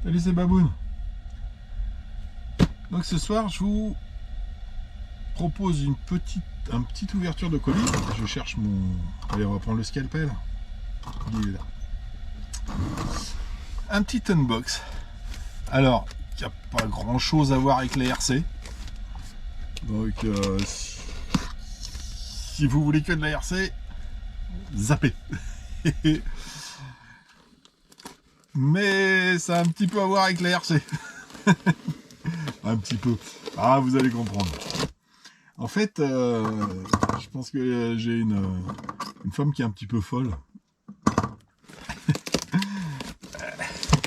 Salut, c'est Baboun. Donc ce soir, je vous propose une petite ouverture de colis. Je cherche mon... Allez, on va prendre le scalpel. Il est là. Un petit unbox. Alors, il n'y a pas grand chose à voir avec la RC. Donc, si vous voulez que de la RC, zappez. Mais ça a un petit peu à voir avec la RC. Un petit peu. Ah, vous allez comprendre. En fait, je pense que j'ai une femme qui est un petit peu folle.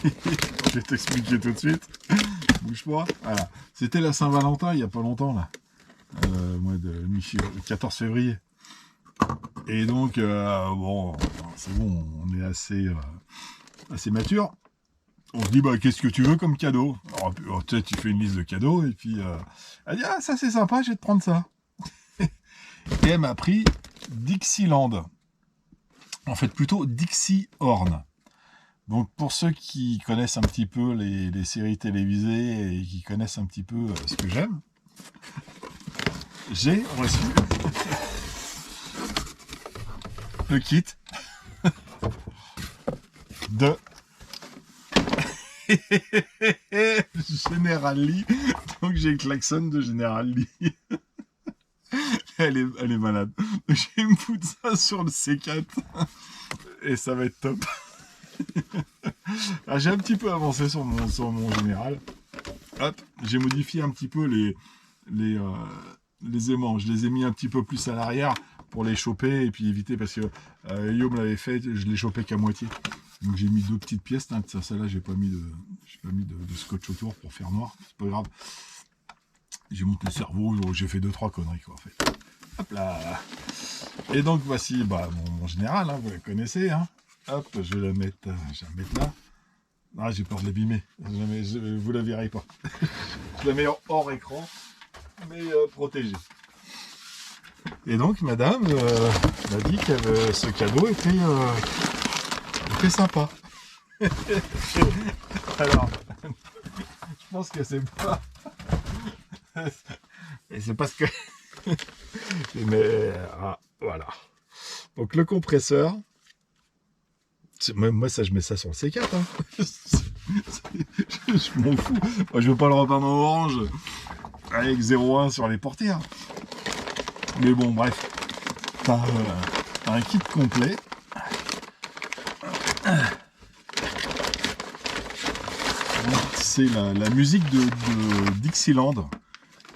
Je vais t'expliquer tout de suite. Bouge-moi. Voilà. C'était la Saint-Valentin il n'y a pas longtemps, là. Mois de 14 février. Et donc, bon, c'est bon, on est assez mature. On se dit, bah, qu'est-ce que tu veux comme cadeau? Alors, tu sais, tu fais une liste de cadeaux, et puis, elle dit, ah, ça c'est sympa, je vais te prendre ça. Et elle m'a pris Dixieland. En fait, plutôt Dixie Horn. Donc, pour ceux qui connaissent un petit peu les séries télévisées et qui connaissent un petit peu ce que j'aime, j'ai reçu le kit de General Lee. Donc j'ai le klaxon de General Lee. Elle est malade. Donc, je vais me foutre ça sur le C4 et ça va être top. J'ai un petit peu avancé sur mon général. Hop, j'ai modifié un petit peu les aimants. Je les ai mis un petit peu plus à l'arrière pour les choper et puis éviter, parce que Yo me l'avait fait, je l'ai chopé qu'à moitié. Donc j'ai mis deux petites pièces. Celle-là, j'ai pas mis de scotch autour pour faire noir. C'est pas grave. J'ai monté le cerveau, j'ai fait 2-3 conneries, quoi, en fait. Hop là. Et donc voici mon général, hein, vous la connaissez. Hein. Hop, je vais la mettre là. Ah, j'ai peur de l'abîmer. Vous la verrez pas. Je la mets hors écran, mais protégée. Et donc, madame m'a dit que ce cadeau était sympa. Alors, je pense que c'est pas... Et c'est parce que... Mais, voilà. Donc, le compresseur... Moi, ça, je mets ça sur le C4. Hein. Je m'en fous. Moi, je veux pas le repeindre en orange avec 0,1 sur les portières. Mais bon, bref. T'as un kit complet. C'est la musique de Dixieland,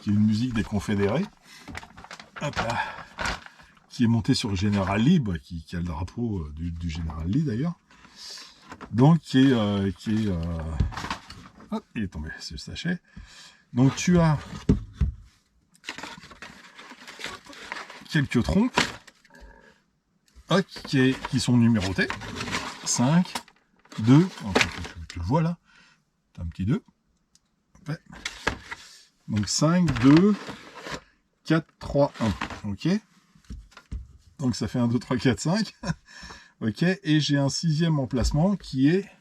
qui est une musique des Confédérés. Hop là. Qui est montée sur le General Lee, qui a le drapeau du General Lee d'ailleurs. Donc, hop, il est tombé, c'est le sachet. Donc, tu as quelques trompes qui sont numérotées. 5, 2, tu le vois là, tu as un petit 2. Ouais. Donc 5, 2, 4, 3, 1. Ok. Donc ça fait 1, 2, 3, 4, 5. Ok. Et j'ai un 6e emplacement qui est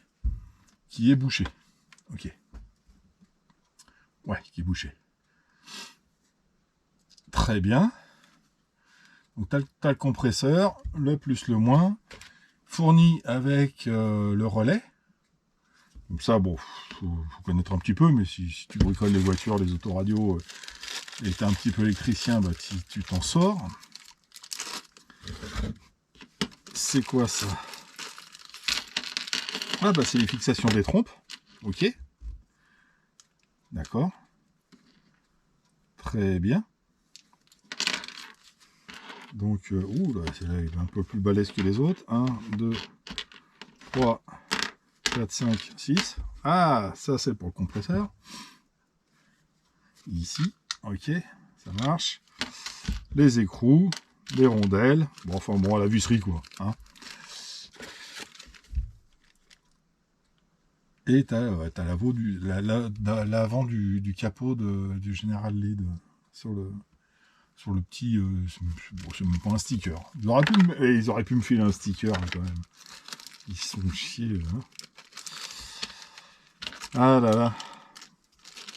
bouché. Ok. Ouais, qui est bouché. Très bien. Donc tu as le compresseur, le plus le moins, fourni avec le relais. Comme ça, bon, faut connaître un petit peu, mais si tu bricoles les voitures, les autoradios, et tu es un petit peu électricien, tu t'en sors. C'est quoi ça? Ah c'est les fixations des trompes. Ok. D'accord. Très bien. Donc, celle-là est un peu plus balèze que les autres. 1, 2, 3, 4, 5, 6. Ah, ça c'est pour le compresseur. Ici, ok, ça marche. Les écrous, les rondelles. Bon, la visserie quoi. Hein. Et t'as l'avant du capot du General Lee sur le petit... c'est même pas un sticker. Ils auraient pu me filer un sticker hein, quand même. Ils sont chiés. Hein. Ah là là.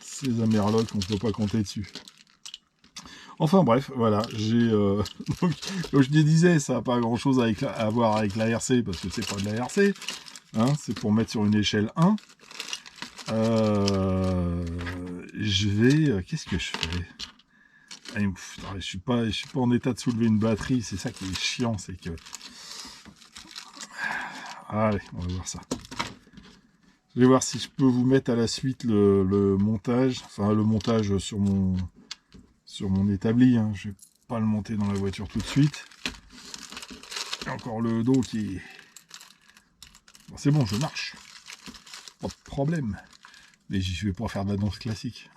Ces Amerlocs, on ne peut pas compter dessus. Enfin bref, voilà, j'ai... donc, comme je disais, ça n'a pas grand-chose à voir avec la RC, parce que c'est pas de la RC. Hein, c'est pour mettre sur une échelle 1. Je vais... Qu'est-ce que je fais? Je suis pas en état de soulever une batterie, c'est ça qui est chiant, c'est que... Allez, on va voir ça. Je vais voir si je peux vous mettre à la suite le montage, enfin le montage sur mon établi. Hein. Je vais pas le monter dans la voiture tout de suite. Il y a encore le dos qui est... Bon, c'est bon, je marche. Pas de problème. Mais je vais pas faire de la danse classique.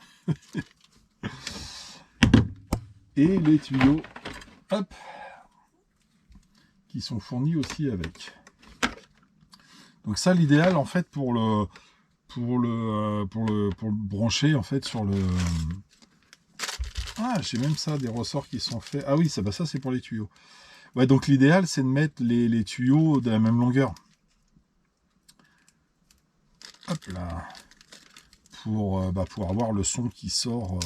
Et les tuyaux, hop, qui sont fournis aussi avec. Donc ça, l'idéal en fait pour le brancher en fait sur le... Ah, j'ai même ça, des ressorts qui sont faits. Ah oui, ça c'est pour les tuyaux. Ouais, donc l'idéal c'est de mettre les tuyaux de la même longueur. Hop là, pour avoir le son qui sort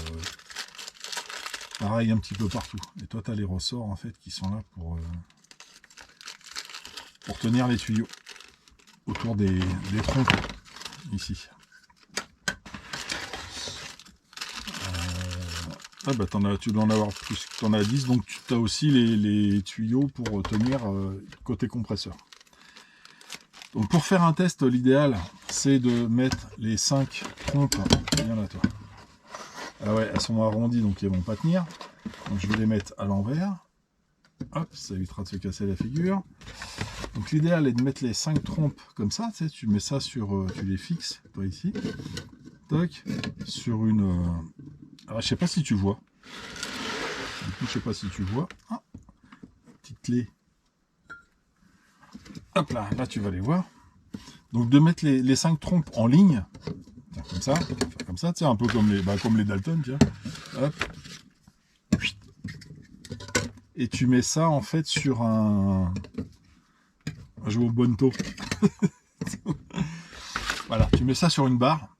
pareil un petit peu partout. Et toi tu as les ressorts en fait qui sont là pour tenir les tuyaux autour des troncs ici. Ah bah tu dois en avoir plus, tu en as 10, donc tu as aussi les tuyaux pour tenir côté compresseur. Donc pour faire un test, l'idéal c'est de mettre les 5 trompes, viens là toi. Ah ouais, elles sont arrondies donc elles vont pas tenir. Donc je vais les mettre à l'envers. Hop, ça évitera de se casser la figure. Donc l'idéal est de mettre les 5 trompes comme ça, tu sais, tu mets ça sur, tu les fixes, toi ici, toc, sur une... Alors je sais pas si tu vois, du coup je sais pas si tu vois, ah, petite clé, hop là, là tu vas les voir. Donc de mettre les 5 trompes en ligne, tiens, comme ça, tu sais, un peu comme les Dalton, tiens, hop, et tu mets ça en fait sur un... Je joue au bonto. Voilà, tu mets ça sur une barre.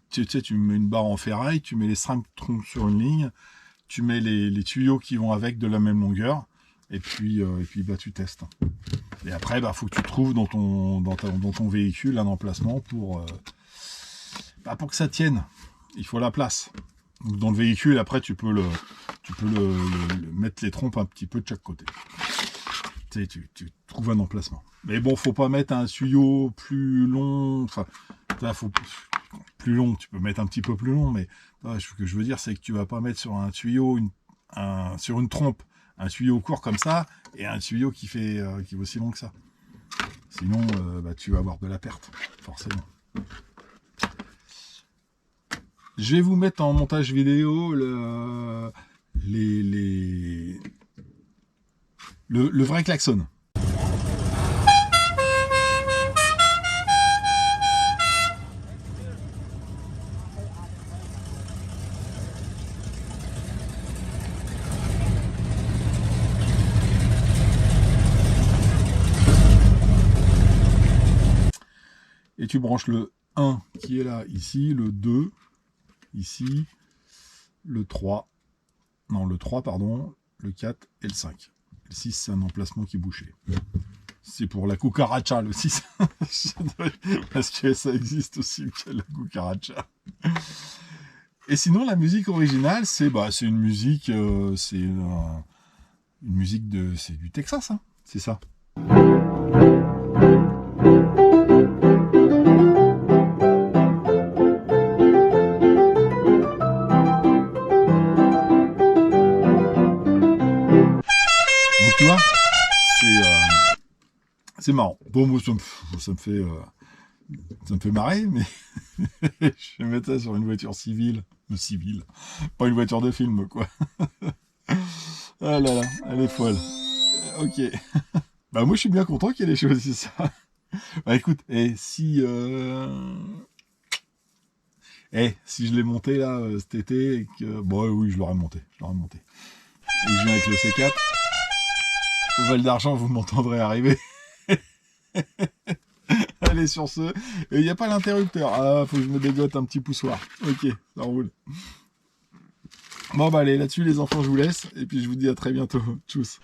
Tu sais, tu mets une barre en ferraille, tu mets les 5 troncs sur une ligne, tu mets les tuyaux qui vont avec de la même longueur, et puis tu testes. Et après, faut que tu trouves dans ton véhicule un emplacement pour que ça tienne. Il faut la place. Donc, dans le véhicule, après, tu peux mettre les trompes un petit peu de chaque côté. Tu trouves un emplacement. Mais bon, faut pas mettre un tuyau plus long. Enfin, faut plus long. Tu peux mettre un petit peu plus long, mais ce que je veux dire, c'est que tu vas pas mettre sur un tuyau, sur une trompe, un tuyau court comme ça, et un tuyau qui est aussi long que ça. Sinon, tu vas avoir de la perte, forcément. Je vais vous mettre en montage vidéo le vrai klaxon. Et tu branches le 1 qui est là, ici, le 2, ici, le 3, non, le 3, pardon, le 4 et le 5. Le 6, c'est un emplacement qui est bouché. C'est pour la cucaracha, le 6. Parce que ça existe aussi, la cucaracha. Et sinon, la musique originale, c'est une musique, c'est une musique c'est du Texas, hein, c'est ça. Tu vois, c'est marrant. Bon, moi, ça me fait marrer, mais je vais mettre ça sur une voiture civile, pas une voiture de film, quoi. Ah là là, elle est folle. Ok. Moi, je suis bien content qu'elle ait choisi ça. Écoute, si je l'ai monté là cet été, et que oui, je l'aurais monté. Et je viens avec le C4. Au Val d'Argent, vous m'entendrez arriver. Allez, sur ce, il n'y a pas l'interrupteur. Ah, faut que je me dégote un petit poussoir. Ok, ça roule. Bon, bah allez, là-dessus, les enfants, je vous laisse. Et puis, je vous dis à très bientôt. Tchuss.